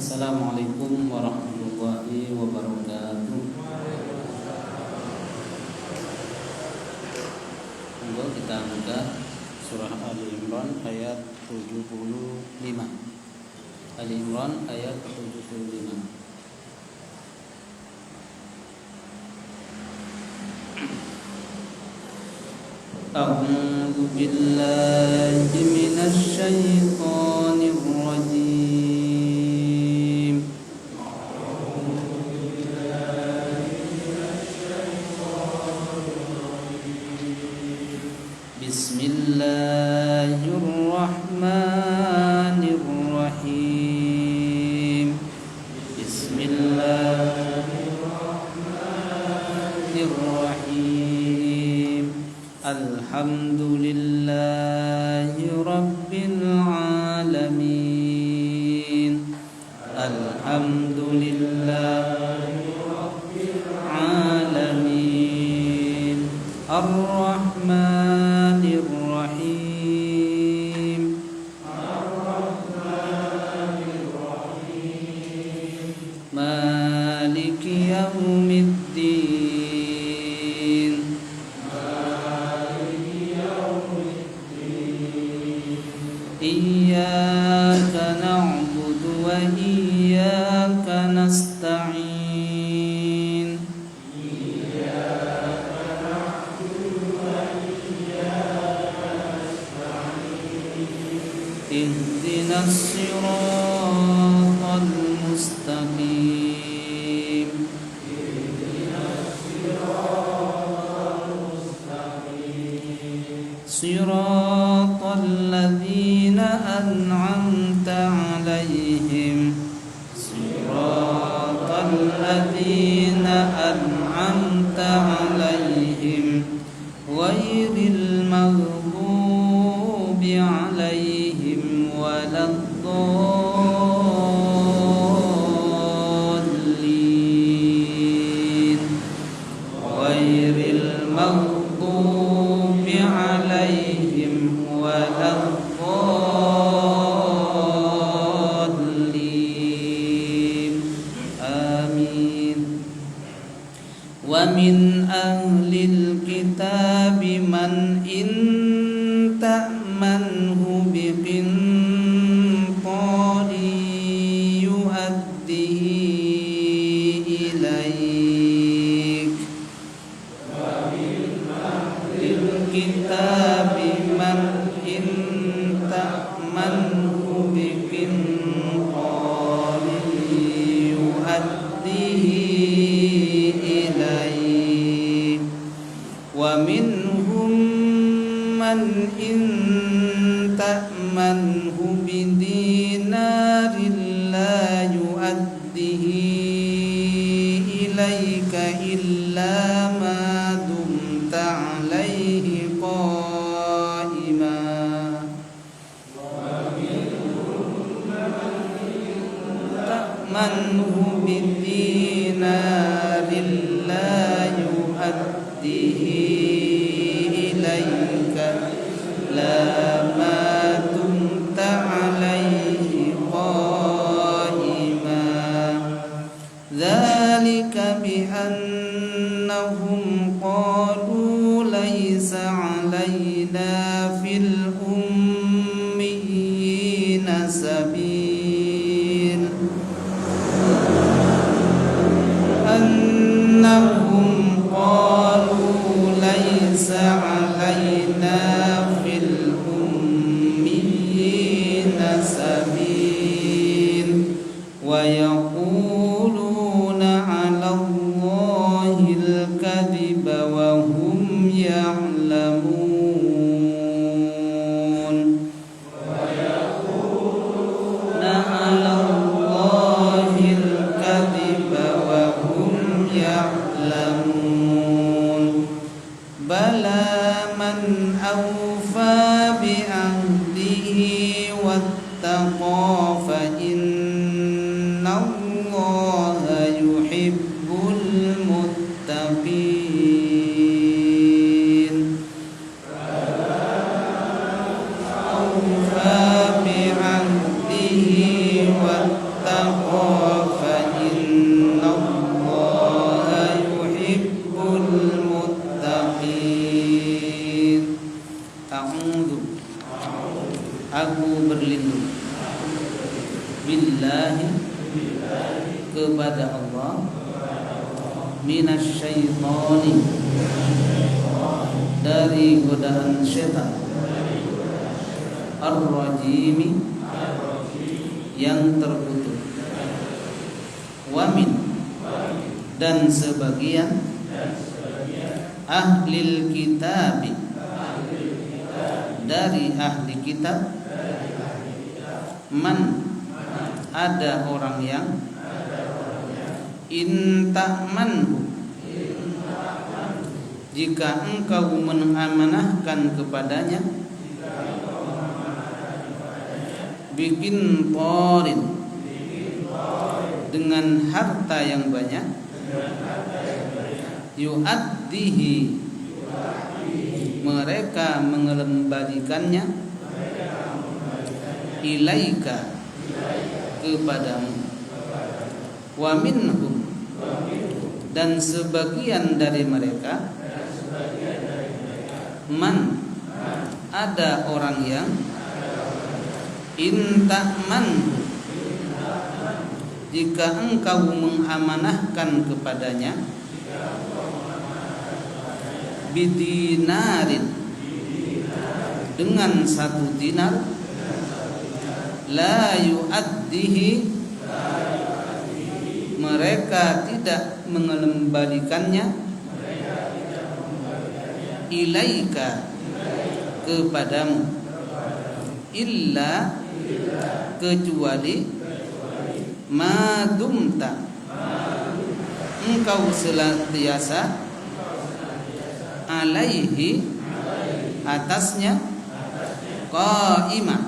Assalamualaikum warahmatullahi wabarakatuh. Monggo kita buka surah Ali Imran ayat 75. Ali Imran ayat 75. A'udzu billahi minasy syaithanir rajim. Bismillahirrahmanirrahim. Bismillahirrahmanirrahim. Alhamdulillahi rabbil alamin. Alhamdulillahi rabbil alamin. Ar-Rahmanir Rahim. Ar-Rahmanir Rahim. Maliki yaumiddin. Maliki yaumiddin. Iyyaka na'budu wa iyyaka nasta'in. Ihdinas siratal mustaqim. Siratal ladzina an'amta 'alaihim. Siratal ladzina an'amta 'alaihim ghairil maghdubi 'alaihim waladdallin. Ghairil maghdubi 'alaihim waladdallin. Amin. Wa min ahlil kitabi man in ta'manhu biqintarin yu'addihi ilaik. Wa min ahlil kitabi man in ta'manhu biqintarin yu'addihi ilaik. Wa minhum man in ta'manhu bidinarin la yu'addihi ilaika illa ma dumta 'alaihi qa'ima. Wa minhum man in ta'manhu bidinarin la yu'addihi la ma dumta 'alaihi qa'ima. Dzalika bi annahum qalu laisa 'alaina fil ummiyina sabil. Annahum qalu laisa 'alaina wa yaquluna 'ala Allahil kadhiba wa hum ya'lamun. Wa yaquluna 'ala Allahil kadhiba wa hum ya'lamun. Bala man awfa bi ahdihi wattaqa fa innallaha yuhibbul muttaqin. Awfa bi ahdihi wattaqa A'udzu, aku berlindung, billahi, kepada Allah, minasyaitoni, dari godaan setan, ar-rajimi, yang terkutuk, wamin, dan sebagian ahlil kitabi, dari ahli kitab, man, ada orang yang inta'manhu, jika engkau mengamanahkan kepadanya, bikin torin, dengan harta yang banyak, yu'addihi, mereka mengembalikannya, ilaika, kepadamu, wa minhum, dan sebagian dari mereka, man, ada orang yang inta'manhu, jika engkau mengamanahkan kepadanya, bidinarin, dengan 1 dinar, la yu'addihi, mereka tidak mengembalikannya, ilaika, kepadamu, illa, kecuali, madumta, engkau senantiasa, alaihi, atasnya, qaimah,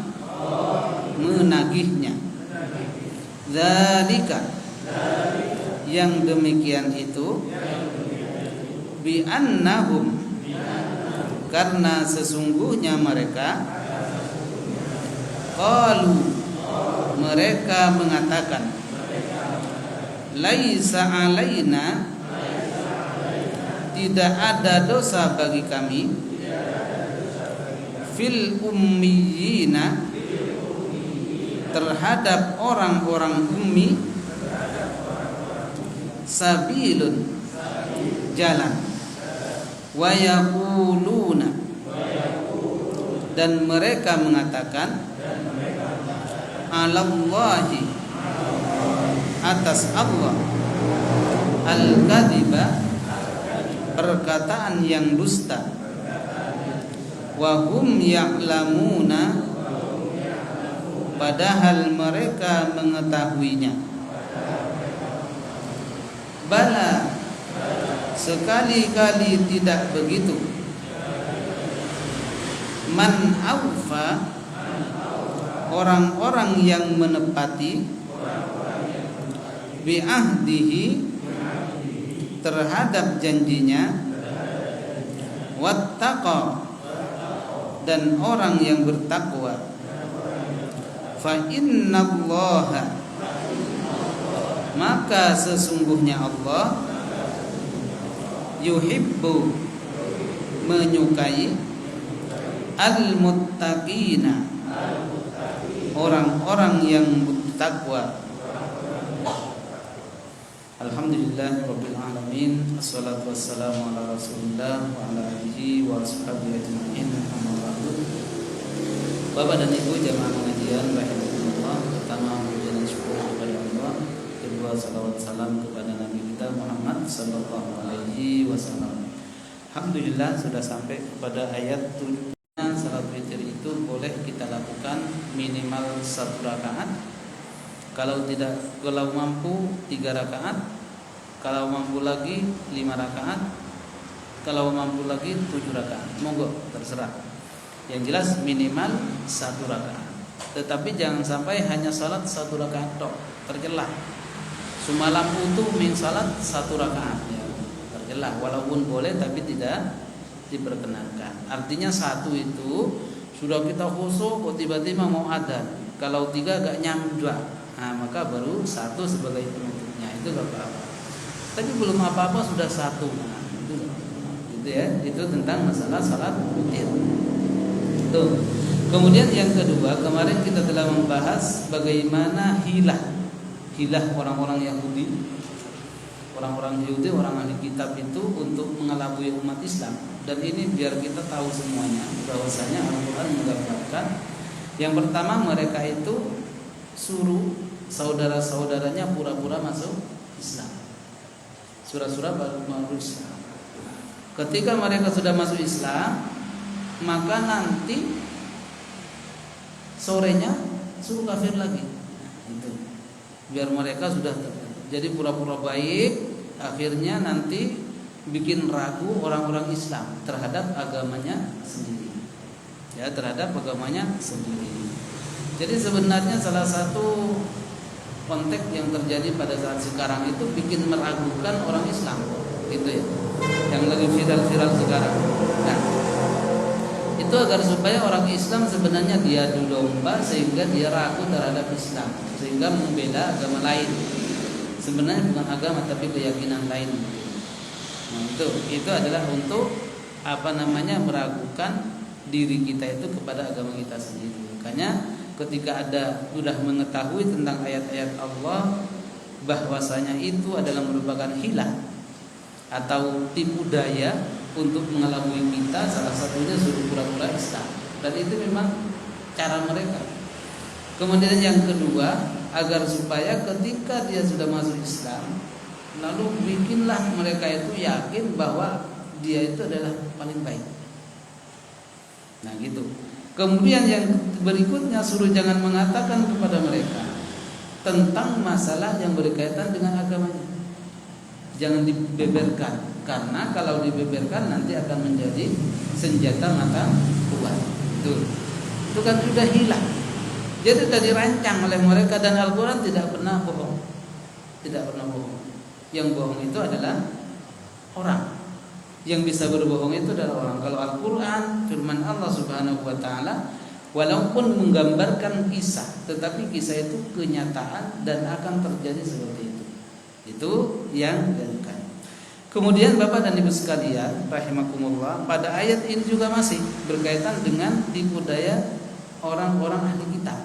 menagihnya, dzalika, yang demikian itu, bi annahum, karena sesungguhnya mereka, qalu, mereka mengatakan, laisa alaina, tidak ada dosa bagi kami, fil ummiyina, terhadap orang-orang ummi, sabilun, jalan, wa yaquluna, dan mereka mengatakan, alallahi, atas Allah, al-kadhiba, perkataan yang dusta, wa hum ya'lamuna, padahal mereka mengetahuinya. Bala, sekali-kali tidak begitu. Man aufa, orang-orang yang menepati, bi'ahdihi, terhadap janjinya, wattaqa, dan orang yang bertakwa, fa innallaha, maka sesungguhnya Allah, yuhibbu, menyukai, al-muttaqina, orang-orang yang bertakwa. Alhamdulillahirabbil alamin, assalatu wassalamu ala Rasulillah wa ala alihi wa ashabihi ajma'in, amma ba'du. Bapak dan Ibu jamaah pengajian rahimakumullah, pertama puji dan syukur kepada Allah, kedua salawat salam kepada Nabi kita Muhammad sallallahu alaihi wasallam. Alhamdulillah sudah sampai kepada ayat 7. Salat witir itu boleh kita lakukan minimal 1 rakaat. Kalau mampu 3 rakaat, kalau mampu lagi 5 rakaat, kalau mampu lagi 7 rakaat. Monggo, terserah. Yang jelas minimal 1 rakaat. Tetapi jangan sampai hanya salat 1 rakaat tok, tercelah. Semalam utuh min salat 1 rakaat, ya, tercelah. Walaupun boleh tapi tidak diperkenankan. Artinya 1 itu sudah kita khusyuk, kok tiba-tiba mau adzan. Kalau 3 gak nyambung, nah maka baru 1 sebagai penutupnya, itu gak apa-apa. Tapi belum apa-apa sudah 1, nah, itu gitu ya. Itu tentang masalah salat witir. Belum. Kemudian yang kedua, kemarin kita telah membahas bagaimana hilah orang-orang Yahudi, orang ahli kitab itu untuk mengelabui umat Islam. Dan ini biar kita tahu semuanya bahwasanya Al-Quran menggambarkan yang pertama mereka itu suruh saudara-saudaranya pura-pura masuk Islam. Surah-surah baru Islam. Ketika mereka sudah masuk Islam, maka nanti sorenya suruh kafir lagi. Itu. Biar mereka sudah jadi pura-pura baik, akhirnya nanti bikin ragu orang-orang Islam terhadap agamanya sendiri. Ya, terhadap agamanya sendiri. Jadi sebenarnya salah satu konteks yang terjadi pada saat sekarang itu bikin meragukan orang Islam, gitu ya. Yang lagi viral sekarang. Nah, itu agar supaya orang Islam sebenarnya diadu domba sehingga dia ragu terhadap Islam, sehingga membela agama lain. Sebenarnya bukan agama tapi keyakinan lain. Nah, itu adalah untuk meragukan diri kita itu kepada agama kita sendiri. Makanya ketika sudah mengetahui tentang ayat-ayat Allah bahwasanya itu adalah merupakan hilah atau tipu daya untuk mengelabui kita, salah satunya suruh pura-pura Islam. Dan itu memang cara mereka. Kemudian yang kedua, agar supaya ketika dia sudah masuk Islam, lalu bikinlah mereka itu yakin bahwa dia itu adalah paling baik. Nah gitu. Kemudian yang berikutnya suruh jangan mengatakan kepada mereka tentang masalah yang berkaitan dengan agamanya. Jangan dibeberkan, karena kalau dibeberkan nanti akan menjadi senjata mata kuat. Itu kan sudah hilang. Jadi sudah dirancang oleh mereka dan Al-Quran tidak pernah bohong. Tidak pernah bohong. Yang bohong itu adalah orang. Yang bisa berbohong itu adalah orang. Kalau Al-Quran, firman Allah Subhanahu wa taala, walaupun menggambarkan kisah, tetapi kisah itu kenyataan dan akan terjadi seperti itu. Itu yang dilakukan. Kemudian Bapak dan Ibu sekalian, rahimakumullah, pada ayat ini juga masih berkaitan dengan tipu daya orang-orang ahli kitab.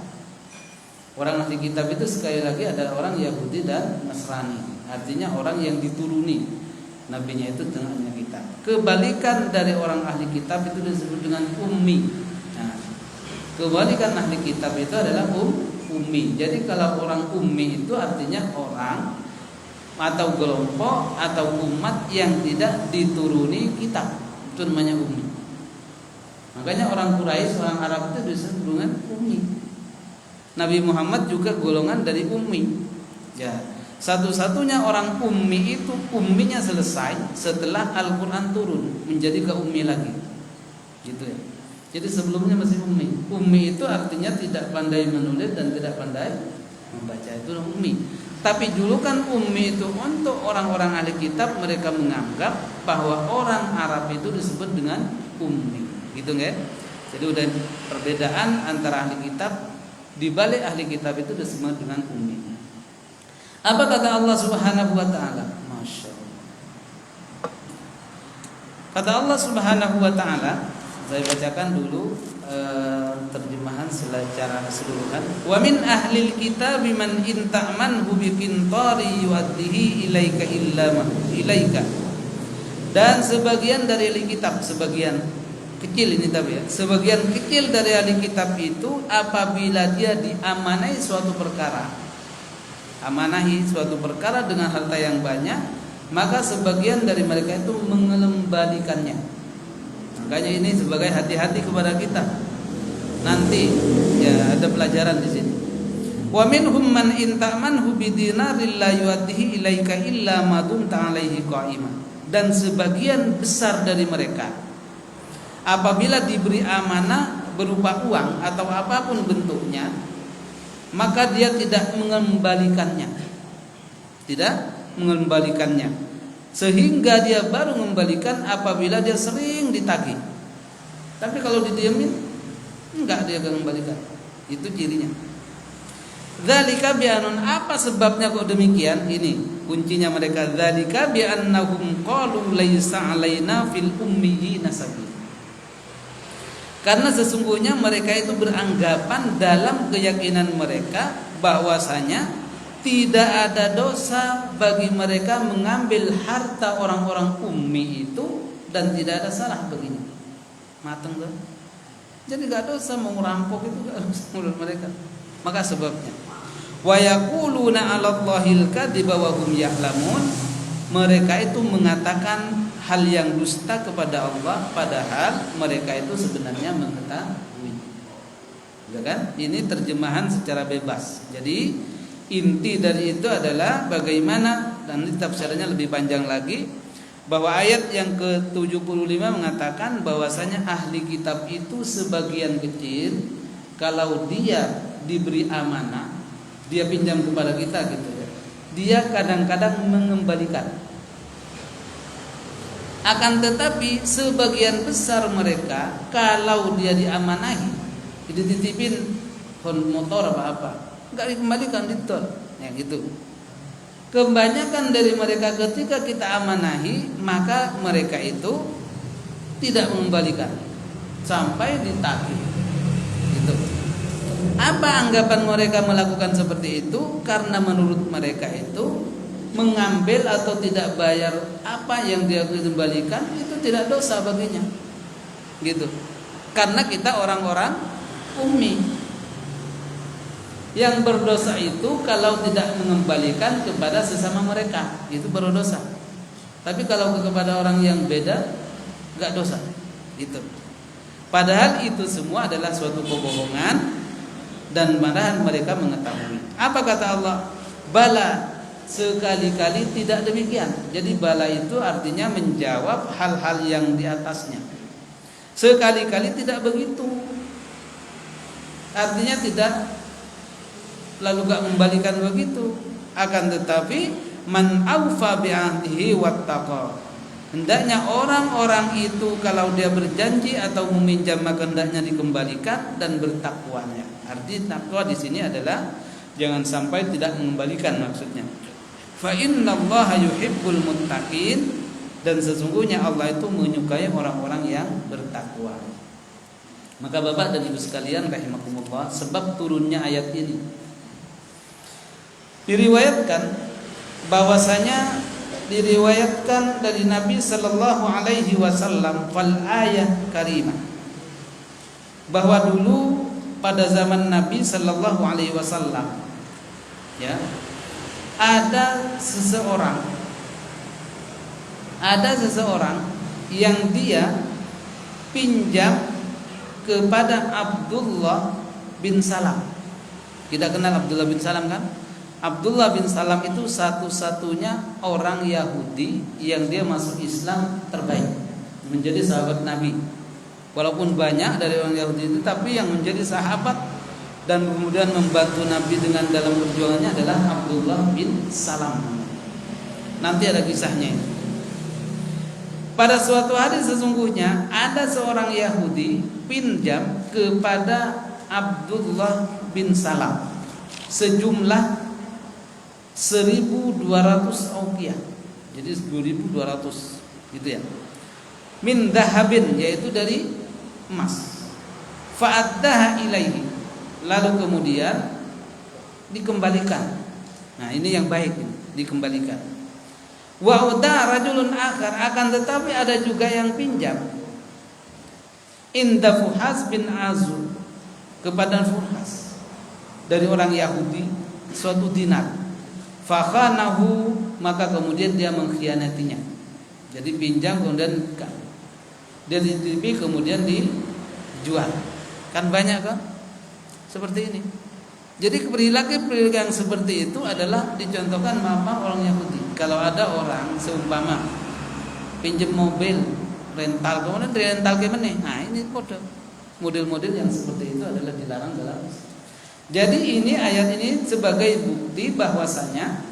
Orang ahli kitab itu sekali lagi adalah orang Yahudi dan Nasrani. Artinya orang yang dituruni nabinya itu dengan kitab. Kebalikan dari orang ahli kitab itu disebut dengan ummi. Nah, kebalikan ahli kitab itu adalah ummi. Jadi kalau orang ummi itu artinya orang atau kelompok atau umat yang tidak dituruni kitab, itu namanya ummi. Makanya orang Quraisy, orang Arab itu disebut dengan ummi. Nabi Muhammad juga golongan dari ummi. Ya, satu-satunya orang ummi itu umminya selesai setelah Al-Quran turun menjadi ke ummi lagi, gitu ya. Jadi sebelumnya masih ummi. Ummi itu artinya tidak pandai menulis dan tidak pandai membaca, itu ummi. Tapi dulu kan ummi itu untuk orang-orang ahli kitab, mereka menganggap bahwa orang Arab itu disebut dengan ummi, gitu nggak? Jadi udah perbedaan antara ahli kitab, di balik ahli kitab itu disebut dengan ummi. Apa kata Allah Subhanahu wa taala? Masya Allah. Kata Allah Subhanahu wa taala, saya bacakan dulu terjemahan secara keseluruhan. Wa min ahlil kitab man in ta'manhu bi qintari yu'addihi ilaika. Dan sebagian dari ahli kitab, sebagian kecil ini tapi ya, sebagian kecil dari ahli kitab itu apabila dia diamanai suatu perkara, amanahi suatu perkara dengan harta yang banyak, maka sebagian dari mereka itu mengembalikannya. Makanya ini sebagai hati-hati kepada kita. Nanti ya ada pelajaran di sini. Wa minhum man in ta'manhu bidinarin la yu'addihi ilaika illa ma dumta 'alaihi qa'ima. Dan sebagian besar dari mereka apabila diberi amanah berupa uang atau apapun bentuknya, maka dia tidak mengembalikannya. Tidak mengembalikannya. Sehingga dia baru mengembalikan apabila dia sering ditagih. Tapi kalau didiamin, enggak dia akan mengembalikan. Itu cirinya. Dzalika bi'anun, apa sebabnya kok demikian? Ini kuncinya mereka. Dzalika bi'annahum qalu laisa 'alaina fil ummiyina sabil. Karena sesungguhnya mereka itu beranggapan dalam keyakinan mereka bahwasanya tidak ada dosa bagi mereka mengambil harta orang-orang ummi itu dan tidak ada salah baginya. Mateng tuh. Jadi gak dosa mau merampok itu gak dosa menurut mereka. Maka sebabnya wa yaquluna 'alallahil kadziba wa hum ya'lamun. Mereka itu mengatakan hal yang dusta kepada Allah padahal mereka itu sebenarnya mengetahui. Ya kan? Ini terjemahan secara bebas. Jadi inti dari itu adalah bagaimana, dan ini tafsirannya lebih panjang lagi, bahwa ayat yang ke-75 mengatakan bahwasanya ahli kitab itu sebagian kecil kalau dia diberi amanah, dia pinjam kepada kita gitu ya. Dia kadang-kadang mengembalikan. Akan tetapi sebagian besar mereka kalau dia diamanahi, dititipin motor apa-apa, enggak dikembalikan ditol. Ya gitu. Kebanyakan dari mereka ketika kita amanahi, maka mereka itu tidak mengembalikan sampai ditagih. Gitu. Apa anggapan mereka melakukan seperti itu? Karena menurut mereka itu mengambil atau tidak bayar apa yang dia kembalikan itu tidak dosa baginya. Gitu. Karena kita orang-orang ummi. Yang berdosa itu kalau tidak mengembalikan kepada sesama mereka, itu berdosa. Tapi kalau kepada orang yang beda, enggak dosa. Gitu. Padahal itu semua adalah suatu kebohongan dan malahan mereka mengetahui. Apa kata Allah? Bala, sekali-kali tidak demikian. Jadi bala itu artinya menjawab hal-hal yang di atasnya. Sekali-kali tidak begitu. Artinya tidak lalu gak membalikan begitu. Akan tetapi man aufa bi ahdihi wattaqa. Hendaknya orang-orang itu kalau dia berjanji atau meminjam maka hendaknya dikembalikan dan bertakwanya. Arti takwa di sini adalah jangan sampai tidak mengembalikan maksudnya. Fa innallaha yuhibbul muttaqin, dan sesungguhnya Allah itu menyukai orang-orang yang bertakwa. Maka Bapak dan Ibu sekalian rahimakumullah, sebab turunnya ayat ini diriwayatkan bahwasanya diriwayatkan dari Nabi sallallahu alaihi wasallam fal ayat karimah, bahwa dulu pada zaman Nabi sallallahu alaihi wasallam ya ada seseorang yang dia pinjam kepada Abdullah bin Salam. Kita kenal Abdullah bin Salam kan? Abdullah bin Salam itu satu-satunya orang Yahudi yang dia masuk Islam terbaik, menjadi sahabat Nabi. Walaupun banyak dari orang Yahudi itu, tapi yang menjadi sahabat dan kemudian membantu Nabi dengan dalam perjuangannya adalah Abdullah bin Salam. Nanti ada kisahnya. Pada suatu hari sesungguhnya ada seorang Yahudi pinjam kepada Abdullah bin Salam sejumlah 1.200 auqiyah, jadi 1.200 gitu ya, min dahabin, yaitu dari emas. Fa'addaha ilaihi, lalu kemudian dikembalikan. Nah ini yang baik, dikembalikan. Wa uda rajulun akhar, akan tetapi ada juga yang pinjam inda Fuhas bin Azul, kepada Fuhas dari orang Yahudi suatu dinar. Fakhanahu, maka kemudian dia mengkhianatinya. Jadi pinjam kemudian dia dititipi kemudian dijual. Kan banyak kan? Seperti ini. Jadi perilaku yang seperti itu adalah dicontohkan sama orang Yahudi. Kalau ada orang seumpama pinjam mobil rental kemudian rental ke mana? Nah, ini model-model yang seperti itu adalah dilarang dalam. Jadi ini ayat ini sebagai bukti bahwasanya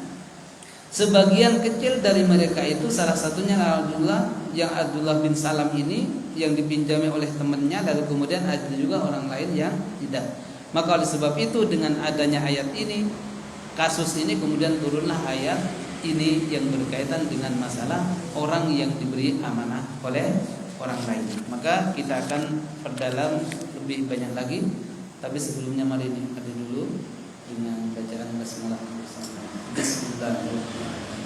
sebagian kecil dari mereka itu, salah satunya Abdullah bin Salam ini yang dipinjami oleh temannya, lalu kemudian ada juga orang lain yang tidak. Maka oleh sebab itu dengan adanya ayat ini, kasus ini kemudian turunlah ayat ini yang berkaitan dengan masalah orang yang diberi amanah oleh orang lain. Maka kita akan perdalam lebih banyak lagi. Tapi sebelumnya mari ini ada dulu dengan bacaan basmalah bersama. Bismillahirrahmanirrahim.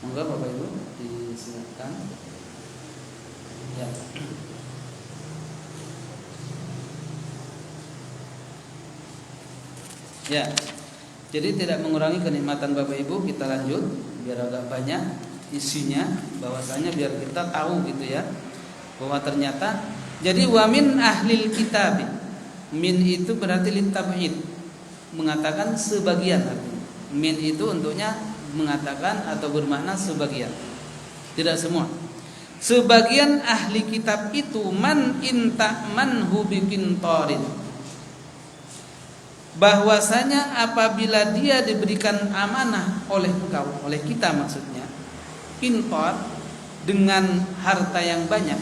Monggo Bapak Ibu disilakan. Ya. Ya. Jadi tidak mengurangi kenikmatan Bapak Ibu, kita lanjut biar agak banyak isinya, bahwasanya biar kita tahu gitu ya, bahwa ternyata jadi wamin ahlil kitab. Min itu berarti litab'id, mengatakan sebagian artinya. Min itu untuknya mengatakan atau bermakna sebagian, tidak semua. Sebagian ahli kitab itu man inta manhu biqintarin, bahwasanya apabila dia diberikan amanah oleh engkau, oleh kita maksudnya, qintar dengan harta yang banyak.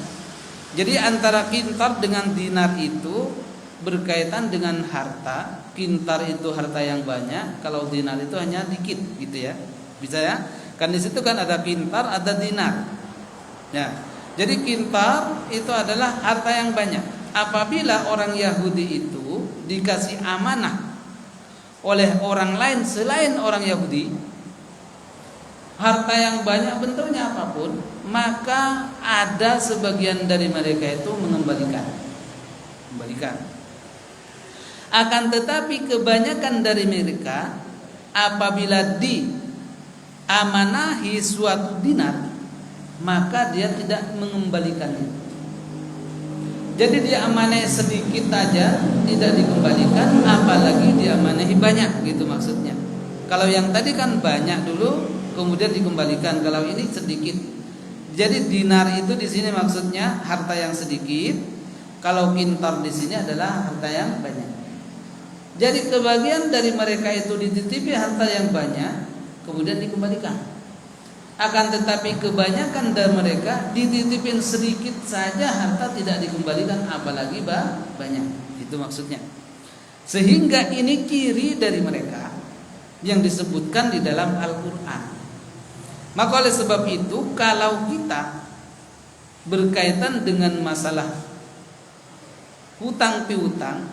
Jadi antara qintar dengan dinar itu berkaitan dengan harta. Qintar itu harta yang banyak, kalau dinar itu hanya dikit gitu ya. Bisa ya? Kan di situ kan ada qintar, ada dinar. Ya. Jadi qintar itu adalah harta yang banyak. Apabila orang Yahudi itu dikasih amanah oleh orang lain selain orang Yahudi, harta yang banyak bentuknya apapun, maka ada sebagian dari mereka itu mengembalikan. Akan tetapi kebanyakan dari mereka apabila diamanahi suatu dinar, maka dia tidak mengembalikannya. Jadi dia amanahi sedikit aja tidak dikembalikan, apalagi dia amanahi banyak gitu maksudnya. Kalau yang tadi kan banyak dulu kemudian dikembalikan, kalau ini sedikit. Jadi dinar itu di sini maksudnya harta yang sedikit, kalau qintar di sini adalah harta yang banyak. Jadi kebagian dari mereka itu dititipi harta yang banyak kemudian dikembalikan. Akan tetapi kebanyakan dari mereka dititipin sedikit saja harta tidak dikembalikan, apalagi banyak. Itu maksudnya. Sehingga ini ciri dari mereka yang disebutkan di dalam Al-Quran. Maka oleh sebab itu, kalau kita berkaitan dengan masalah hutang piutang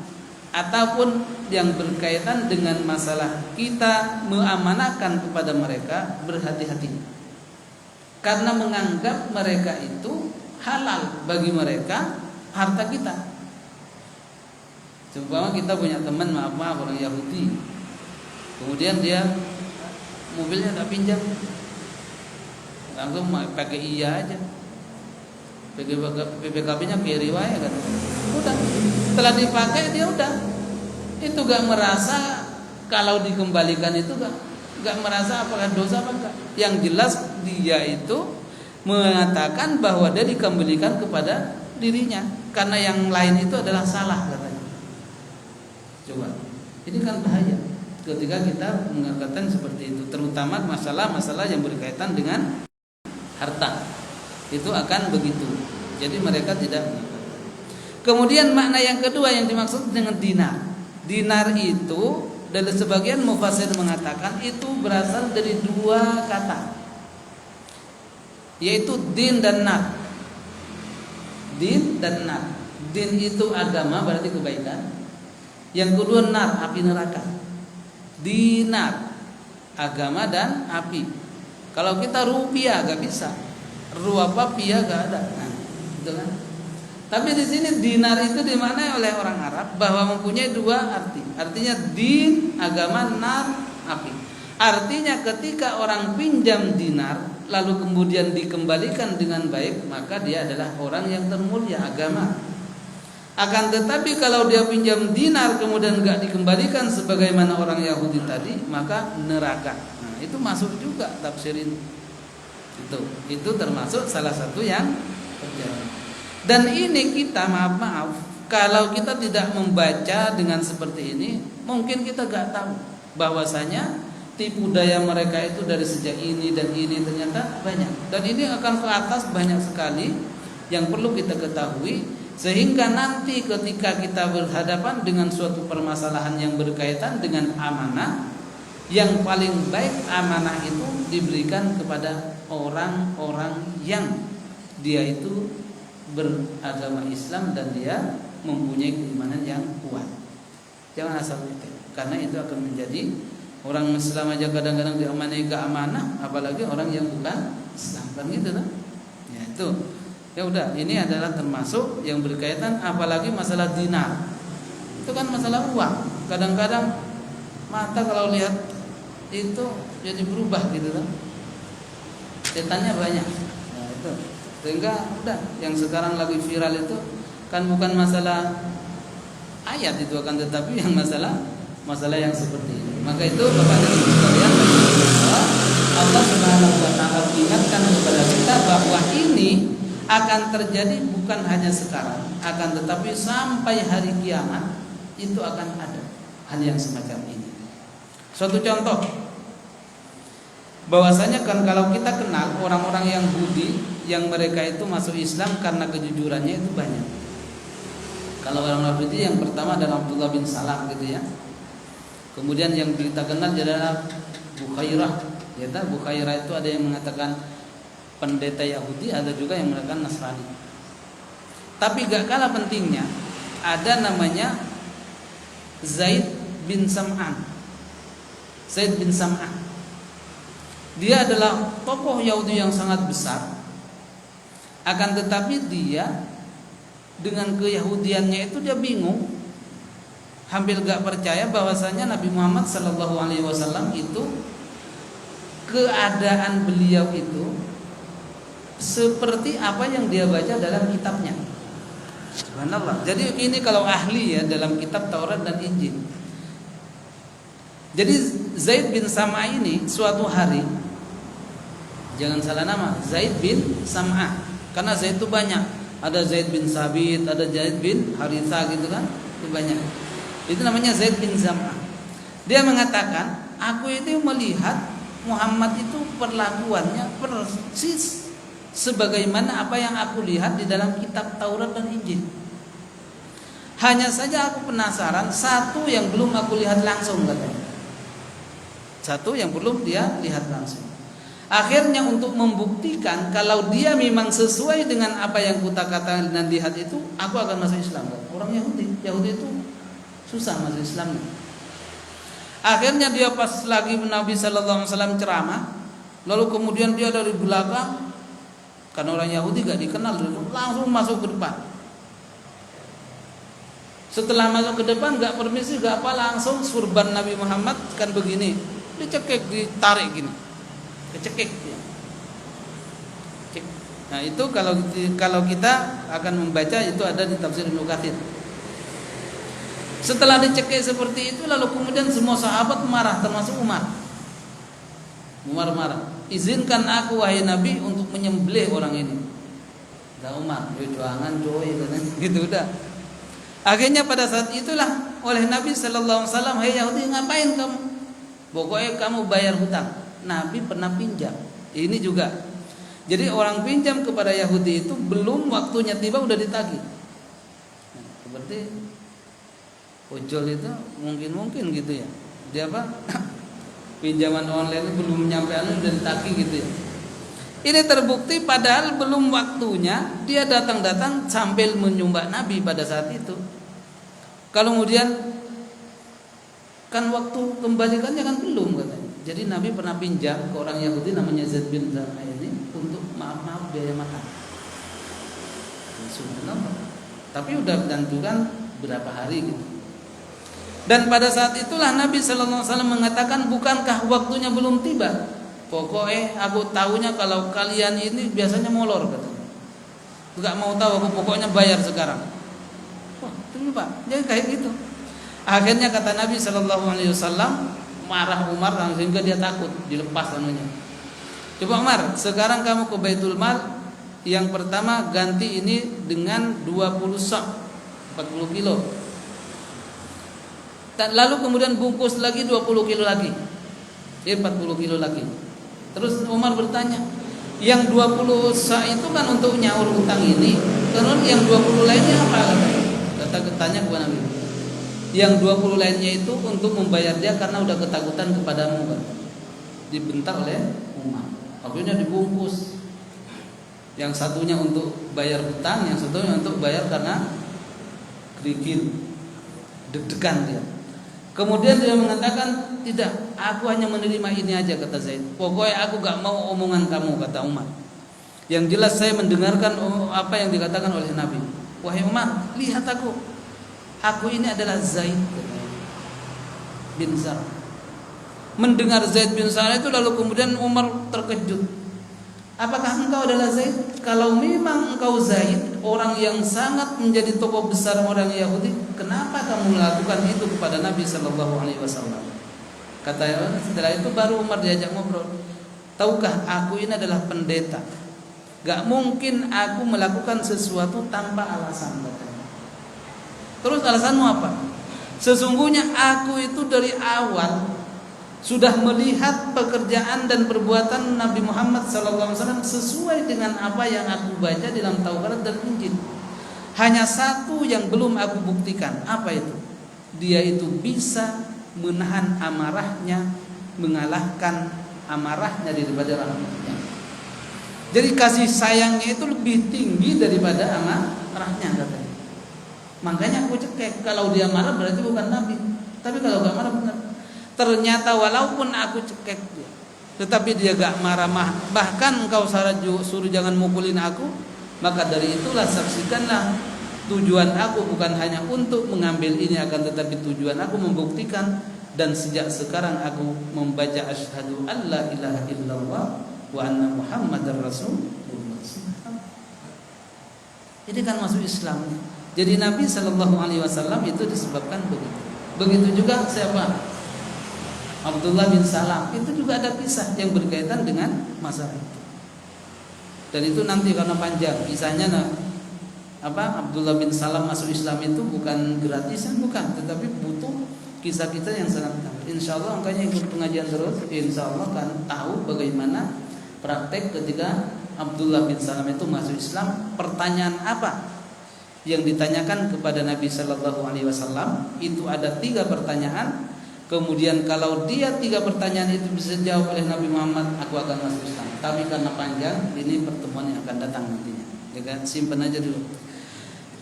ataupun yang berkaitan dengan masalah kita mengamanahkan kepada mereka, berhati-hati. Karena menganggap mereka itu halal bagi mereka harta kita. Coba kita punya teman maaf orang Yahudi, kemudian dia mobilnya tak pinjam, langsung pakai iya aja, PPKB-nya kayak riwayat kan. Udah, setelah dipakai dia udah, itu gak merasa kalau dikembalikan itu gak merasa apakah dosa apa enggak. Yang jelas dia itu mengatakan bahwa dia dikembalikan kepada dirinya karena yang lain itu adalah salah katanya. Coba, ini kan bahaya ketika kita mengatakan seperti itu, terutama masalah-masalah yang berkaitan dengan harta. Itu akan begitu. Jadi mereka tidak mengatakan. Kemudian makna yang kedua yang dimaksud dengan dinar. Dinar itu dari sebagian mufassir mengatakan itu berasal dari dua kata, yaitu din dan nar. Din dan nar. Din itu agama, berarti kebaikan. Yang kedua nar, api neraka. Dinar, agama dan api. Kalau kita rupiah gak bisa, rupiah gak ada. Nah, gitu kan? Tapi di sini dinar itu dimaknai oleh orang Arab bahwa mempunyai dua arti. Artinya din, agama, nar, api. Artinya ketika orang pinjam dinar lalu kemudian dikembalikan dengan baik, maka dia adalah orang yang termulia, agama. Akan tetapi kalau dia pinjam dinar kemudian enggak dikembalikan sebagaimana orang Yahudi tadi, maka neraka. Nah, itu masuk juga tafsir ini. Itu termasuk salah satu yang terjadi. Dan ini kita maaf kalau kita tidak membaca dengan seperti ini, mungkin kita gak tahu bahwasanya tipu daya mereka itu dari sejak ini dan ini ternyata banyak. Dan ini akan ke atas banyak sekali yang perlu kita ketahui, sehingga nanti ketika kita berhadapan dengan suatu permasalahan yang berkaitan dengan amanah, yang paling baik amanah itu diberikan kepada orang-orang yang dia itu beragama Islam dan dia mempunyai keimanan yang kuat. Jangan asal itu, karena itu akan menjadi orang Islam aja kadang-kadang diamanai ke amanah, apalagi orang yang bukan Islam, kan gitu kan? Ya itu. Ya udah, ini adalah termasuk yang berkaitan, apalagi masalah dinar. Itu kan masalah uang. Kadang-kadang mata kalau lihat itu jadi berubah gitu kan. Setannya banyak. Nah, itu. Sehingga udah, yang sekarang lagi viral itu kan bukan masalah ayat itu, akan tetapi yang masalah yang seperti ini. Maka itu kepada sekalian, Allah Subhanahu wa taala ingatkan kepada kita bahwa ini akan terjadi bukan hanya sekarang, akan tetapi sampai hari kiamat itu akan ada hal yang semacam ini. Suatu contoh, bahwasanya kan kalau kita kenal orang-orang yang Yahudi yang mereka itu masuk Islam karena kejujurannya itu banyak. Kalau orang Yahudi yang pertama adalah Abdullah bin Salam gitu ya. Kemudian yang kita kenal adalah Bukhairah. Ya, Bukhairah itu ada yang mengatakan pendeta Yahudi, ada juga yang mengatakan Nasrani. Tapi gak kalah pentingnya ada namanya Zaid bin Sam'an. Zaid bin Sam'an. Dia adalah tokoh Yahudi yang sangat besar. Akan tetapi dia dengan keyahudiannya itu dia bingung, hampir gak percaya bahwasanya Nabi Muhammad SAW itu keadaan beliau itu seperti apa yang dia baca dalam kitabnya. Subhanallah. Jadi ini kalau ahli ya dalam kitab Taurat dan Injil. Jadi Zaid bin Sam'ah ini suatu hari, jangan salah nama, Zaid bin Sam'ah. Karena Zaid itu banyak. Ada Zaid bin Sabit, ada Zaid bin Haritha gitu kan. Itu banyak. Itu namanya Zaid bin Sam'ah. Dia mengatakan, aku itu melihat Muhammad itu perlakuannya persis sebagaimana apa yang aku lihat di dalam kitab Taurat dan Injil. Hanya saja aku penasaran satu yang belum aku lihat langsung katanya. Satu yang belum dia lihat langsung. Akhirnya untuk membuktikan kalau dia memang sesuai dengan apa yang katakan dan lihat itu, aku akan masuk Islam. Orang Yahudi itu susah masuk Islam. Akhirnya dia pas lagi Nabi Sallallahu Alaihi Wasallam ceramah, lalu kemudian dia dari belakang, karena orang Yahudi gak dikenal, langsung masuk ke depan. Setelah masuk ke depan gak permisi gak apa, langsung surban Nabi Muhammad kan begini, dicekik, ditarik gini, kecekik dia. Nah itu kalau kita akan membaca itu ada di tafsir Ibnu Katsir. Setelah dicekik seperti itu, lalu kemudian semua sahabat marah, termasuk Umar. Umar marah. Izinkan aku wahai Nabi untuk menyembelih orang ini. Dah Umar, jangan coy, gitu udah. Akhirnya pada saat itulah oleh Nabi Sallallahu Alaihi Wasallam, hei Yahudi ngapain kamu? Pokoknya kamu bayar hutang. Nabi pernah pinjam. Ini juga. Jadi orang pinjam kepada Yahudi itu belum waktunya tiba udah ditagih. Nah, seperti ojol itu mungkin gitu ya. Dia apa? Pinjaman online belum nyampe udah ditagih gitu ya. Ini terbukti padahal belum waktunya dia datang sambil menyumbah Nabi pada saat itu. Kalau kemudian kan waktu kembalikannya kan belum katanya. Jadi Nabi pernah pinjam ke orang Yahudi namanya Zaid bin Sam'ah ini untuk maaf biaya makan. Subhanallah. Tapi udah tentukan berapa hari gitu. Dan pada saat itulah Nabi Sallallahu Alaihi Wasallam mengatakan, bukankah waktunya belum tiba? Pokoknya aku tahunya kalau kalian ini biasanya molor katanya. Enggak mau tahu, aku pokoknya bayar sekarang. Wah, itu Pak, jangan kayak gitu. Akhirnya kata Nabi Sallallahu Alaihi Wasallam, marah Umar sehingga dia takut dilepas anunya. Coba Umar, sekarang kamu ke Baitul Mal, yang pertama ganti ini dengan 20 sak, 40 kilo. Dan lalu kemudian bungkus lagi 20 kilo lagi. 40 kilo lagi. Terus Umar bertanya, yang 20 sak itu kan untuk nyaur hutang ini, terus yang 20 lainnya apa? Kata-katanya kepada Nabi. Yang 20 lainnya itu untuk membayar dia karena udah ketakutan kepadamu kan. Dibentak oleh Umar. Akhirnya dibungkus. Yang satunya untuk bayar hutang, yang satunya untuk bayar karena kerikil, deg-degan dia. Kemudian dia mengatakan, tidak, aku hanya menerima ini aja, kata Zaid. Pokoknya aku gak mau omongan kamu, kata Umar. Yang jelas saya mendengarkan apa yang dikatakan oleh Nabi. Wahai Umar, lihat aku ini adalah Zaid bin Zar. Mendengar Zaid bin Zar itu lalu kemudian Umar terkejut. Apakah engkau adalah Zaid? Kalau memang engkau Zaid, orang yang sangat menjadi tokoh besar orang Yahudi, kenapa kamu melakukan itu kepada Nabi Sallallahu Alaihi Wasallam? Kata setelah itu baru Umar diajak ngobrol. Tahukah aku ini adalah pendeta? Gak mungkin aku melakukan sesuatu tanpa alasan, katanya. Terus alasanmu apa? Sesungguhnya aku itu dari awal sudah melihat pekerjaan dan perbuatan Nabi Muhammad SAW sesuai dengan apa yang aku baca dalam Taurat dan Injil. Hanya satu yang belum aku buktikan. Apa itu? Dia itu bisa menahan amarahnya, mengalahkan amarahnya daripada rahmatnya. Jadi kasih sayangnya itu lebih tinggi daripada amarahnya, katanya. Makanya aku cekek, kalau dia marah berarti bukan Nabi. Tapi kalau gak marah benar. Ternyata walaupun aku cekek dia, tetapi dia gak marah, bahkan engkau suruh jangan mukulin aku, maka dari itulah saksikanlah tujuan aku bukan hanya untuk mengambil ini, akan tetapi tujuan aku membuktikan. Dan sejak sekarang aku membaca asyhadu alla ilaha illallah wa anna muhammadar rasulullah. Ini kan masuk Islam. Jadi Nabi Sallallahu Alaihi Wasallam itu disebabkan begitu. Begitu juga siapa? Abdullah bin Salam. Itu juga ada kisah yang berkaitan dengan masalah itu. Dan itu nanti karena panjang kisahnya. Abdullah bin Salam masuk Islam itu bukan gratisan, bukan, tetapi butuh kisah-kisah yang sangat menarik. Insya Allah makanya ikut pengajian terus. Insya Allah kan tahu bagaimana praktek ketika Abdullah bin Salam itu masuk Islam. Pertanyaan apa yang ditanyakan kepada Nabi Sallallahu Alaihi Wasallam? Itu ada 3 pertanyaan. Kemudian kalau dia 3 pertanyaan itu bisa dijawab oleh Nabi Muhammad, aku akan masuk Islam. Tapi karena panjang, ini pertemuan yang akan datang nantinya. Jadi simpan aja dulu.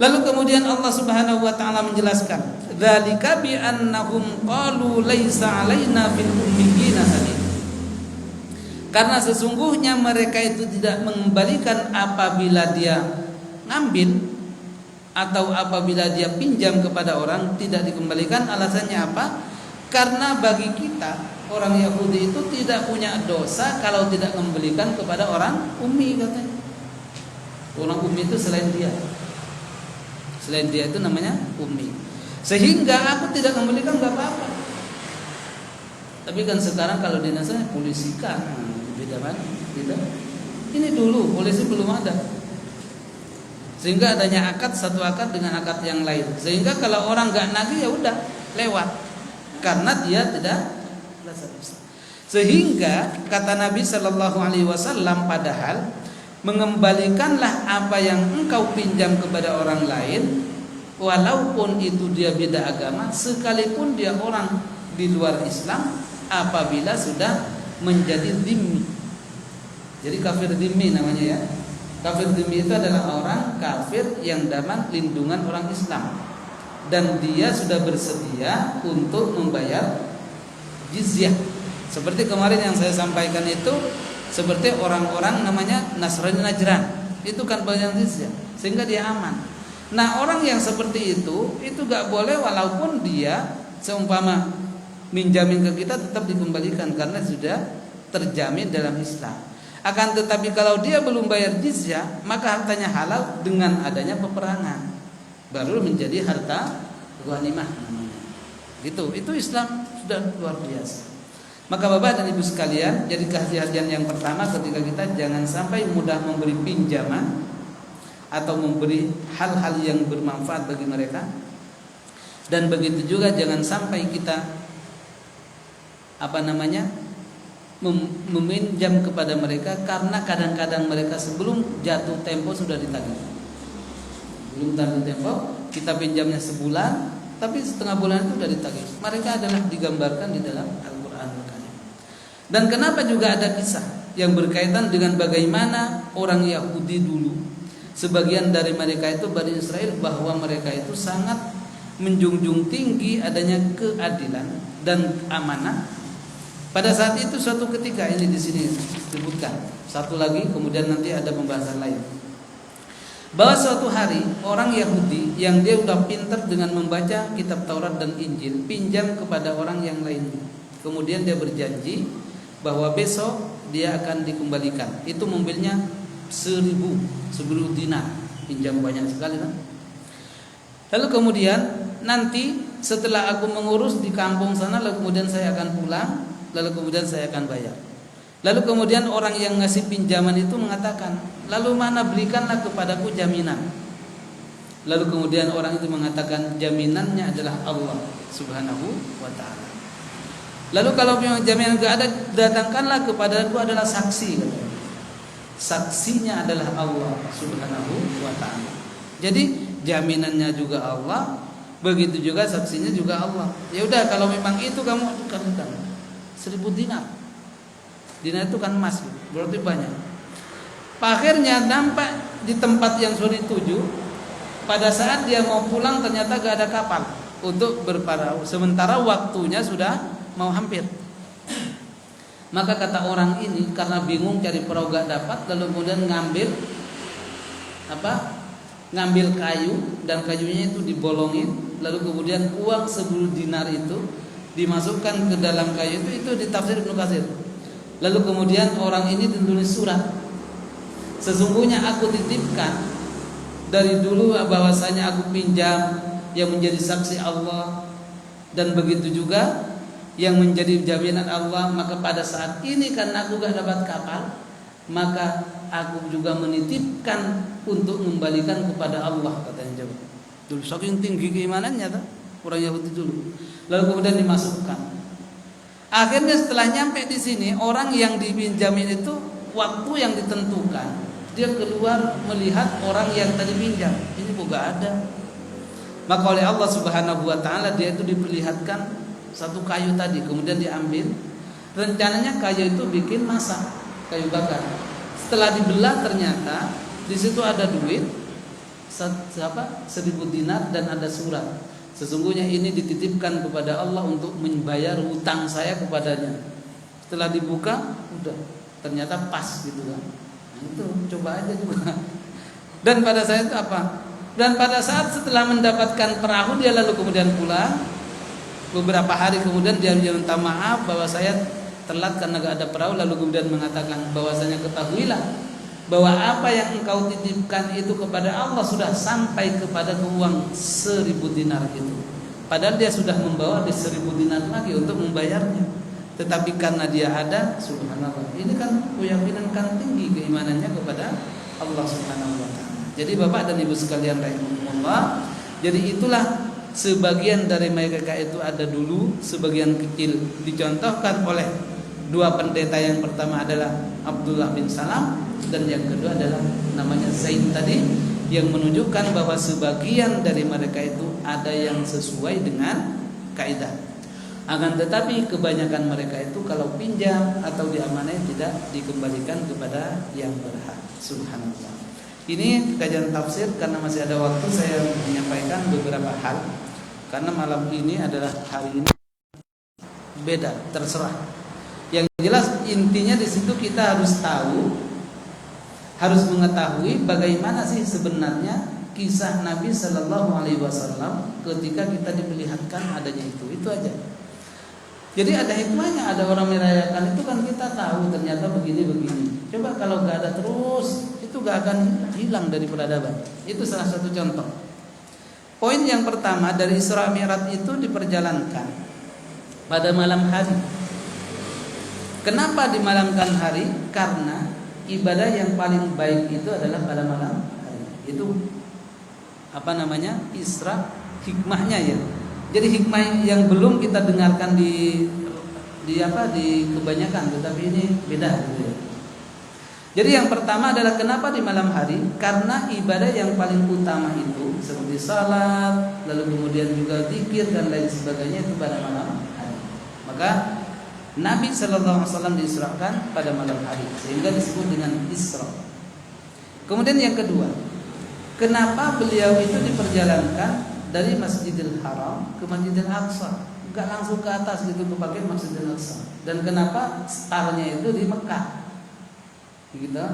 Lalu kemudian Allah Subhanahu wa taala menjelaskan, "Dzalika bi annahum qalu laisa 'alaina fil ummiyina sabil." Karena sesungguhnya mereka itu tidak mengembalikan apabila dia ngambil atau apabila dia pinjam kepada orang, tidak dikembalikan. Alasannya apa? Karena bagi kita orang Yahudi itu tidak punya dosa kalau tidak membelikan kepada orang ummi, katanya. Orang ummi itu selain dia itu namanya ummi. Sehingga aku tidak membelikan enggak apa-apa. Tapi kan sekarang kalau di Nasrani polisikan, beda banget, beda. Ini dulu polisi belum ada. Sehingga adanya akad, satu akad dengan akad yang lain. Sehingga kalau orang enggak nagih ya udah lewat. Karena dia tidak berdosa. Sehingga kata Nabi Sallallahu Alaihi Wasallam, padahal mengembalikanlah apa yang engkau pinjam kepada orang lain, walaupun itu dia beda agama, sekalipun dia orang di luar Islam, apabila sudah menjadi dhimmi. Jadi kafir dhimmi namanya ya. Kafir dhimmi itu adalah orang kafir yang dapat lindungan orang Islam, dan dia sudah bersedia untuk membayar jizyah. Seperti kemarin yang saya sampaikan itu, seperti orang-orang namanya Nasrani Najran, itu kan bayar jizyah, sehingga dia aman. Nah orang yang seperti itu gak boleh walaupun dia seumpama minjamin ke kita tetap dikembalikan karena sudah terjamin dalam Islam. Akan tetapi kalau dia belum bayar jizyah, maka hartanya halal dengan adanya peperangan, baru menjadi harta ghanimah namanya. Itu Islam sudah luar biasa. Maka Bapak dan Ibu sekalian, jadi kehati-hatian yang pertama ketika kita jangan sampai mudah memberi pinjaman atau memberi hal-hal yang bermanfaat bagi mereka. Dan begitu juga jangan sampai kita meminjam kepada mereka karena kadang-kadang mereka sebelum jatuh tempo sudah ditagih. Belum jatuh tempo, kita pinjamnya sebulan, tapi setengah bulan itu sudah ditagih. Mereka adalah digambarkan di dalam Al-Quran. Dan kenapa juga ada kisah? yang berkaitan dengan bagaimana orang Yahudi dulu, sebagian dari mereka itu Bani Israel, bahwa mereka itu sangat menjunjung tinggi adanya keadilan dan amanah. Pada saat itu suatu ketika, ini di sini disebutkan satu lagi, kemudian nanti ada pembahasan lain, bahwa suatu hari orang Yahudi yang dia udah pintar dengan membaca kitab Taurat dan Injil pinjam kepada orang yang lain. Kemudian dia berjanji bahwa besok dia akan dikembalikan. Itu mobilnya 1000 dinar, pinjam banyak sekali kan? Lalu kemudian nanti setelah aku mengurus di kampung sana, lalu kemudian saya akan pulang, lalu kemudian saya akan bayar. Lalu kemudian orang yang ngasih pinjaman itu mengatakan, lalu mana berikanlah kepadaku jaminan. Lalu kemudian orang itu mengatakan, jaminannya adalah Allah Subhanahu wa ta'ala. Lalu kalau memang jaminan tidak ada, datangkanlah kepadaku adalah saksi. Saksinya adalah Allah Subhanahu wa ta'ala. Jadi jaminannya juga Allah, begitu juga saksinya juga Allah. Ya udah, kalau memang itu kamu adukan 1000 dinar. Dinar itu kan emas, berarti banyak. Akhirnya nampak di tempat yang sudah dituju, pada saat dia mau pulang ternyata gak ada kapal untuk berperahu, sementara waktunya sudah mau hampir. Maka kata orang ini, karena bingung cari perahu gak dapat, lalu kemudian ngambil kayu, dan kayunya itu dibolongin, lalu kemudian uang 10 dinar itu dimasukkan ke dalam kayu itu ditafsir Ibnu Katsir. Lalu kemudian orang ini ditulis surat, sesungguhnya aku titipkan dari dulu bahwasanya aku pinjam yang menjadi saksi Allah, dan begitu juga yang menjadi jaminan Allah. Maka pada saat ini karena aku gak dapat kapal, maka aku juga menitipkan untuk membalikan kepada Allah, katanya jawab. Dulu saking tinggi keimanannya orang Yahudi dulu. Lalu kemudian dimasukkan. Akhirnya setelah nyampe di sini, orang yang dipinjamin itu waktu yang ditentukan, dia keluar melihat orang yang tadi pinjam, ini kok gak ada. Maka oleh Allah Subhanahu wa ta'ala dia itu diperlihatkan satu kayu tadi, kemudian diambil. Rencananya kayu itu bikin masak, kayu bakar. Setelah dibelah ternyata di situ ada duit 1000 dinar dan ada surat. Sesungguhnya ini dititipkan kepada Allah untuk membayar hutang saya kepadanya. Setelah dibuka, udah ternyata pas gitu kan. Nah, itu coba aja juga. Dan pada saat itu apa? Dan pada saat setelah mendapatkan perahu, dia lalu kemudian pulang. Beberapa hari kemudian dia minta maaf bahwa saya telat karena gak ada perahu. Lalu kemudian mengatakan bahwasanya ketahuilah bahwa apa yang engkau titipkan itu kepada Allah sudah sampai kepada uang 1000 dinar itu. Padahal dia sudah membawa di 1000 dinar lagi untuk membayarnya. Tetapi karena dia ada, subhanallah, ini kan keyakinan kan tinggi keimanannya kepada Allah Subhanahu wa ta'ala. Jadi Bapak dan Ibu sekalian rahimahumullah, jadi itulah sebagian dari mereka itu ada dulu, sebagian kecil dicontohkan oleh dua pendeta. Yang pertama adalah Abdullah bin Salam, dan yang kedua adalah namanya Zaid tadi, yang menunjukkan bahwa sebagian dari mereka itu ada yang sesuai dengan kaidah. Akan tetapi kebanyakan mereka itu kalau pinjam atau diamanai tidak dikembalikan kepada yang berhak. Subhanallah. Ini kajian tafsir, karena masih ada waktu saya menyampaikan beberapa hal. Karena malam ini adalah hari ini beda, terserah. Yang jelas intinya di situ kita harus tahu, harus mengetahui bagaimana sih sebenarnya kisah Nabi Sallallahu Alaihi Wasallam ketika kita diperlihatkan adanya itu aja. Jadi ada hikmahnya, ada orang merayakan itu kan kita tahu ternyata begini. Coba kalau gak ada terus, itu gak akan hilang dari peradaban. Itu salah satu contoh. Poin yang pertama, dari Isra Mi'raj itu diperjalankan pada malam hari. Kenapa dimalamkan hari? Karena ibadah yang paling baik itu adalah pada malam hari. Itu Isra, hikmahnya ya. Jadi hikmah yang belum kita dengarkan di kebanyakan, tetapi ini beda gitu ya. Jadi yang pertama adalah kenapa di malam hari? Karena ibadah yang paling utama itu seperti salat, lalu kemudian juga zikir dan lain sebagainya itu pada malam hari. Maka Nabi sallallahu alaihi wasallam diisrakan pada malam hari, sehingga disebut dengan Isra. Kemudian yang kedua, kenapa beliau itu diperjalankan dari Masjidil Haram ke Masjidil Aqsa, enggak langsung ke atas gitu ke pakai Masjidil Aqsa? Dan kenapa startnya itu di Mekah? Gitu.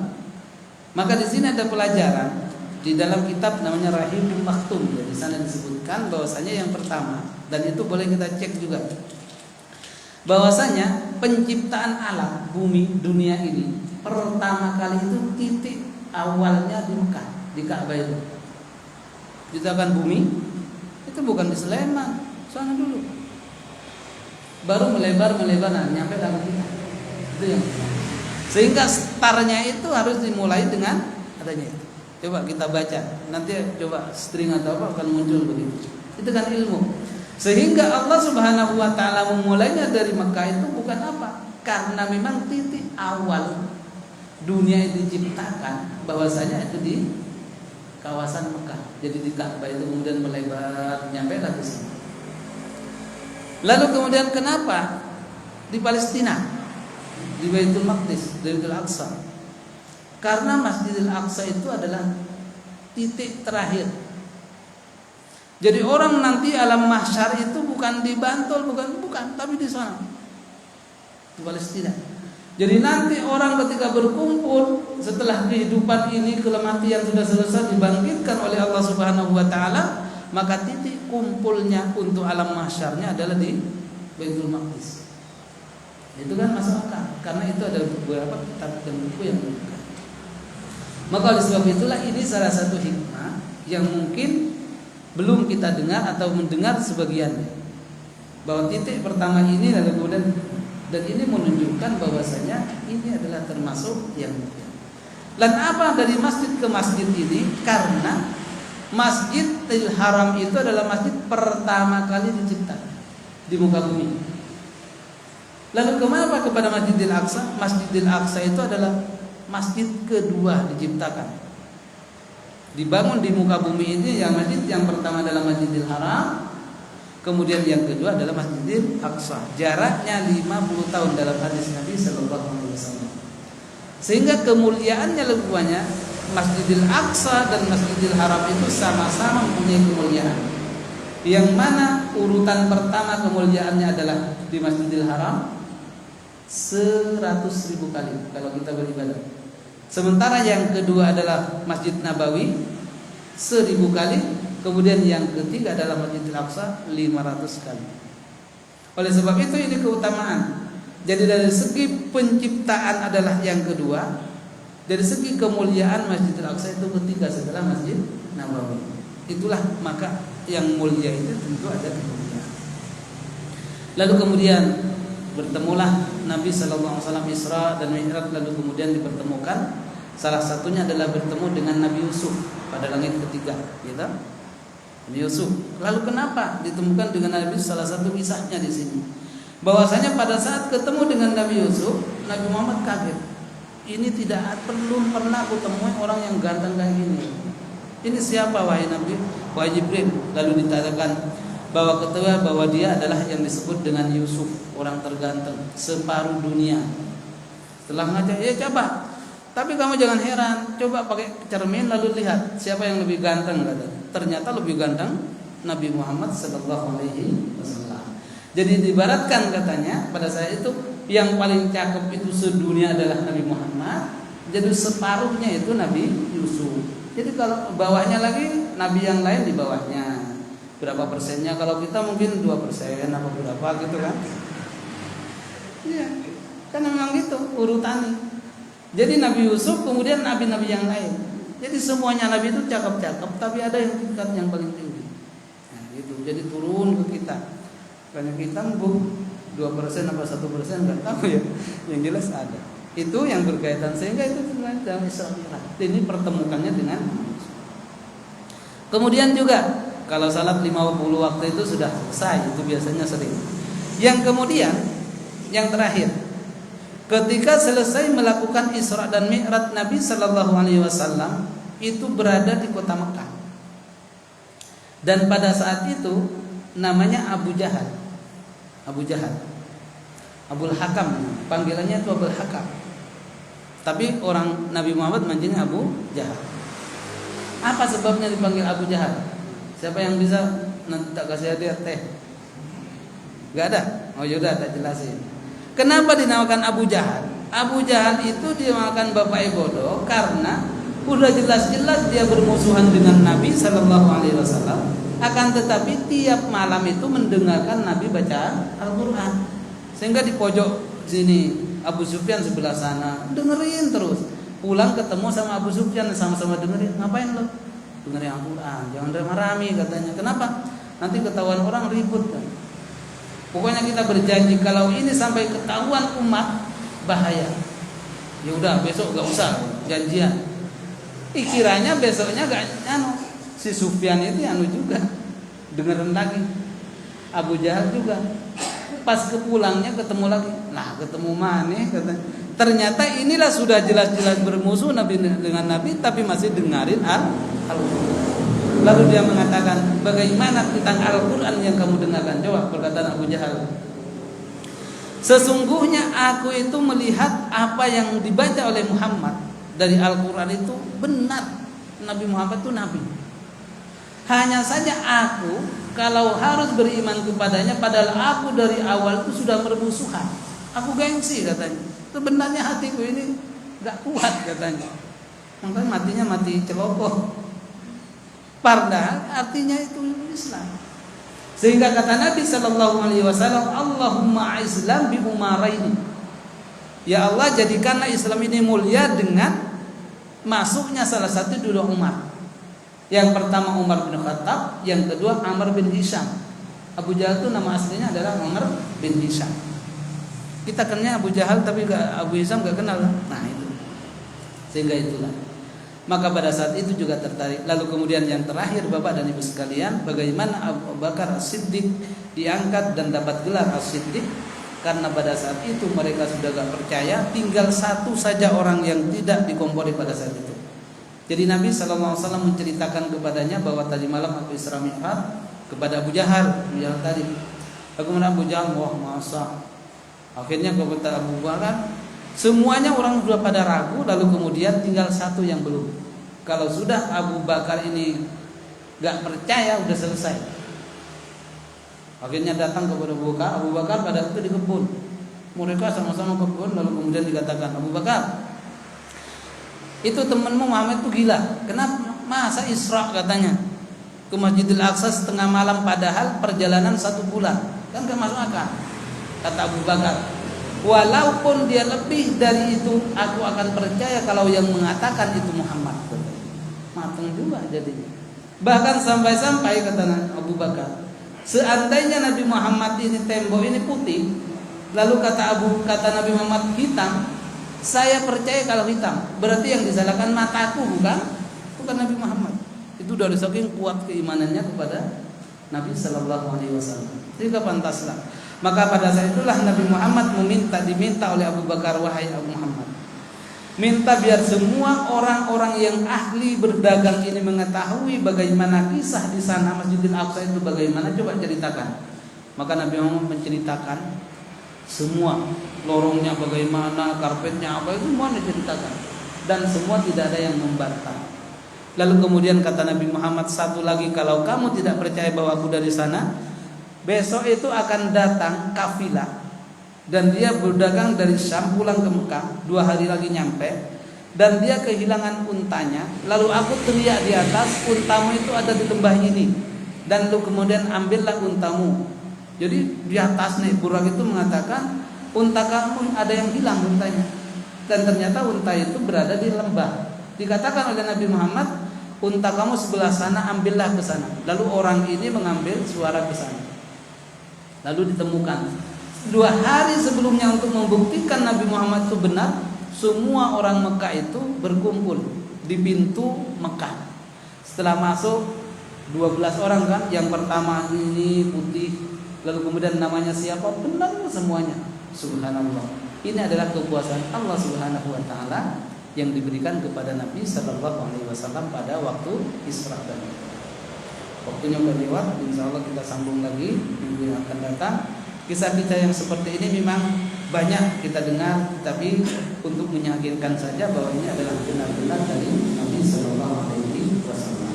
Maka di sini ada pelajaran di dalam kitab namanya Rahimul Maktum. Di sana disebutkan bahwasanya yang pertama, dan itu boleh kita cek juga, bahwasanya penciptaan alam bumi dunia ini pertama kali itu titik awalnya di Mekah, di Ka'bah itu. Ciptakan bumi itu bukan di Sleman, sana dulu. Baru melebar nah, nyampe dalam kita. Itu yang pertama. Sehingga startnya itu harus dimulai dengan adanya itu. Coba kita baca, nanti coba string atau apa akan muncul begitu. Itu kan ilmu. Sehingga Allah Subhanahu wa taala memulainya dari Mekah itu bukan apa? Karena memang titik awal dunia itu diciptakan bahwasanya itu di kawasan Mekah. Jadi di Ka'bah itu kemudian melebar nyampe ke sini. Lalu kemudian kenapa di Palestina? Di Baitul Maqdis, Baitul Aqsa. Karena Masjidil Aqsa itu adalah titik terakhir. Jadi orang nanti alam mahsyar itu bukan di Bantul, bukan, tapi di sana, di Palestina. Jadi nanti orang ketika berkumpul setelah kehidupan ini, kematian sudah selesai, dibangkitkan oleh Allah Subhanahu wa taala, maka titik kumpulnya untuk alam mahsyarnya adalah di Baitul Maqdis. Itu kan masuk akal, karena itu ada beberapa kitab dan buku yang menunjukkan. Maka oleh sebab itulah ini salah satu hikmah yang mungkin belum kita dengar atau mendengar sebagiannya, bahwa titik pertama ini lalu kemudian, dan ini menunjukkan bahwasanya ini adalah termasuk yang mulia. Dan apa dari masjid ke masjid ini? Karena Masjidil Haram itu adalah masjid pertama kali diciptakan di muka bumi. Lalu kemana kepada Masjidil Aqsa? Masjidil Aqsa itu adalah masjid kedua diciptakan, dibangun di muka bumi ini. Yang masjid yang pertama adalah Masjidil Haram, kemudian yang kedua adalah Masjidil Aqsa. Jaraknya 50 tahun dalam hadis Nabi sallallahu alaihi wasallam. Sehingga kemuliaannya lebih banyak. Masjidil Aqsa dan Masjidil Haram itu sama-sama mempunyai kemuliaan. Yang mana urutan pertama kemuliaannya adalah di Masjidil Haram 100.000 kali kalau kita beribadah. Sementara yang kedua adalah Masjid Nabawi 1000 kali. Kemudian yang ketiga adalah Masjidil Aqsa 500 kali. Oleh sebab itu ini keutamaan. Jadi dari segi penciptaan adalah yang kedua, dari segi kemuliaan Masjidil Aqsa itu ketiga setelah Masjid Nabawi. Itulah maka yang mulia itu tentu ada kemuliaan. Lalu kemudian bertemulah Nabi sallallahu alaihi wasallam Isra dan Mi'raj, lalu kemudian dipertemukan. Salah satunya adalah bertemu dengan Nabi Yusuf pada langit ketiga, gitu. Nabi Yusuf. Lalu kenapa ditemukan dengan Nabi? Salah satu kisahnya di sini. Bahwasanya pada saat ketemu dengan Nabi Yusuf, Nabi Muhammad kaget. Ini tidak pernah aku temui orang yang ganteng kayak gini. Ini siapa wahai Nabi? Wahai Jibril. Lalu dikatakan bahwa dia adalah yang disebut dengan Yusuf, orang terganteng separuh dunia. Setelah ngajak, ya coba. Tapi kamu jangan heran, coba pakai cermin lalu lihat siapa yang lebih ganteng, katanya. Ternyata lebih ganteng Nabi Muhammad sallallahu alaihi wasallam. Jadi diibaratkan katanya pada saat itu yang paling cakep itu sedunia adalah Nabi Muhammad. Jadi separuhnya itu Nabi Yusuf. Jadi kalau bawahnya lagi Nabi yang lain di bawahnya. Berapa persennya? Kalau kita mungkin 2% apa berapa gitu kan? Iya, kan memang gitu urutannya. Jadi Nabi Yusuf kemudian nabi-nabi yang lain. Jadi semuanya nabi itu cakep-cakep, tapi ada yang tingkat yang paling tinggi. Nah, gitu. Jadi turun ke kita. Karena kita 2% apa 1% nggak tahu ya. Yang jelas ada. Itu yang berkaitan, sehingga itu sebenarnya dalam Isra Mi'raj. Ini pertemukannya dengan Yusuf. Kemudian juga kalau salat 50 waktu itu sudah selesai, itu biasanya sering. Yang kemudian yang terakhir, ketika selesai melakukan Isra dan Mi'raj, Nabi sallallahu alaihi wasallam itu berada di kota Mekah. Dan pada saat itu namanya Abu Jahal. Abu Jahal. Abul Hakam, panggilannya itu Abul Hakam. Tapi orang Nabi Muhammad manggilnya Abu Jahal. Apa sebabnya dipanggil Abu Jahal? Siapa yang bisa nanti tak kasih hadiah teh? Gak ada? Oh yaudah tak jelasin. Kenapa dinamakan Abu Jahal? Abu Jahal itu dinamakan bapak bodoh karena udah jelas-jelas dia bermusuhan dengan Nabi Sallallahu Alaihi Wasallam. Akan tetapi tiap malam itu mendengarkan Nabi baca Al-Quran. Sehingga di pojok sini Abu Sufyan sebelah sana dengerin terus. Pulang ketemu sama Abu Sufyan sama-sama dengerin. Ngapain lo? Dengerin Al-Quran. Jangan rame-rame katanya. Kenapa? Nanti ketahuan orang ribut kan. Pokoknya kita berjanji kalau ini sampai ketahuan umat bahaya. Ya udah besok gak usah janjian. Kiranya besoknya gak si Sufyan itu juga dengerin lagi. Abu Jahal juga. Pas kepulangnya ketemu lagi. Nah, ketemu mana katanya. Ternyata inilah sudah jelas-jelas bermusuh Nabi dengan Nabi tapi masih dengerin Al-Quran. Lalu dia mengatakan, bagaimana tentang Al-Quran yang kamu dengarkan? Coba perkataan Abu Jahal. Sesungguhnya aku itu melihat apa yang dibaca oleh Muhammad dari Al-Quran itu benar. Nabi Muhammad itu Nabi. Hanya saja aku kalau harus beriman kepadanya, padahal aku dari awal itu sudah bermusuhan. Aku gengsi katanya. Sebenarnya hatiku ini gak kuat katanya. Makanya matinya mati celoboh. Padahal artinya itu Islam. Sehingga kata Nabi Sallallahu Alaihi Wasallam, Allahumma Islam bi umaraini. Ya Allah, jadikanlah Islam ini mulia dengan masuknya salah satu dua Umar. Yang pertama Umar bin Khattab, yang kedua Amr bin Hisham. Abu Jahal itu nama aslinya adalah Amr bin Hisham. Kita kenalnya Abu Jahal tapi Abu Hisham gak kenal. Nah itu. Sehingga itulah. Maka pada saat itu juga tertarik. Lalu kemudian yang terakhir Bapak dan Ibu sekalian, bagaimana Abu Bakar As-Siddiq diangkat dan dapat gelar As-Siddiq? Karena pada saat itu mereka sudah gak percaya, tinggal satu saja orang yang tidak dikompori pada saat itu. Jadi Nabi SAW menceritakan kepadanya bahwa tadi malam aku Isra Mi'raj kepada Abu Jahal tadi. Bagaimana Abu Jahal? Wah masa. Akhirnya kepada Abu Bakar, semuanya orang sudah pada ragu, lalu kemudian tinggal satu yang belum. Kalau sudah Abu Bakar ini gak percaya, udah selesai. Akhirnya datang kepada Abu Bakar. Abu Bakar pada itu di kebun. Mereka sama-sama ke kebun, lalu kemudian dikatakan, Abu Bakar, itu temanmu Muhammad itu gila. Kenapa? Masa Isra katanya ke Masjidil Aqsa setengah malam, padahal perjalanan 1 bulan. Kan gak masuk akal. Kata Abu Bakar, walaupun dia lebih dari itu, aku akan percaya kalau yang mengatakan itu Muhammad. Matang juga jadinya. Bahkan sampai-sampai kata Abu Bakar, seandainya Nabi Muhammad ini tembok ini putih, lalu kata Nabi Muhammad hitam, saya percaya kalau hitam. Berarti yang disalahkan mataku, bukan Nabi Muhammad. Itu dari saking kuat keimanannya kepada Nabi Sallallahu Alaihi Wasallam. Sehingga pantaslah. Maka pada saat itulah Nabi Muhammad diminta oleh Abu Bakar, wahai Abu Muhammad, minta biar semua orang-orang yang ahli berdagang ini mengetahui bagaimana kisah di sana Masjidil Aqsa itu bagaimana, coba ceritakan. Maka Nabi Muhammad menceritakan semua, lorongnya bagaimana, karpetnya apa, itu semua diceritakan. Dan semua tidak ada yang membantah. Lalu kemudian kata Nabi Muhammad, satu lagi, kalau kamu tidak percaya bahwa aku dari sana, besok itu akan datang kafilah dan dia berdagang dari Syam pulang ke Mekah, 2 hari lagi nyampe, dan dia kehilangan untanya. Lalu aku teriak di atas, untamu itu ada di lembah ini, dan lu kemudian ambillah untamu. Jadi di atas nih burak itu mengatakan, unta kamu ada yang hilang untanya, dan ternyata unta itu berada di lembah. Dikatakan oleh Nabi Muhammad, unta kamu sebelah sana, ambillah ke sana. Lalu orang ini mengambil suara ke sana. Lalu ditemukan 2 hari sebelumnya untuk membuktikan Nabi Muhammad itu benar, semua orang Mekah itu berkumpul di pintu Mekah. Setelah masuk 12 orang kan, yang pertama ini putih, lalu kemudian namanya siapa, benar semuanya. Subhanallah. Ini adalah kekuasaan Allah Subhanahu wa taala yang diberikan kepada Nabi sallallahu alaihi wasallam pada waktu Isra dan Mi'raj. Waktunya sudah lewat, insyaallah kita sambung lagi minggu yang akan datang. Kisah-kisah yang seperti ini memang banyak kita dengar, tapi untuk meyakinkan saja bahwa ini adalah benar-benar dari Nabi Sallallahu Alaihi Wasallam.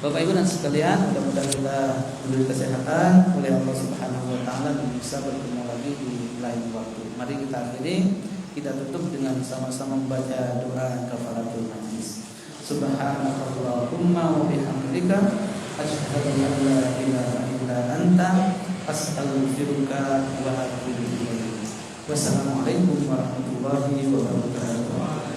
Bapak Ibu dan sekalian, mudah-mudahan kita diberi kesehatan oleh Allah Subhanahu Wa Taala dan bisa bertemu lagi di lain waktu. Mari kita akhiri, kita tutup dengan sama-sama membaca doa kafaratul majlis. Subhanakallahumma wa bihamdika asyhadu an la ilaha illa anta astaghfiruka wa atubu ilaik. Wassalamualaikum warahmatullahi wabarakatuh.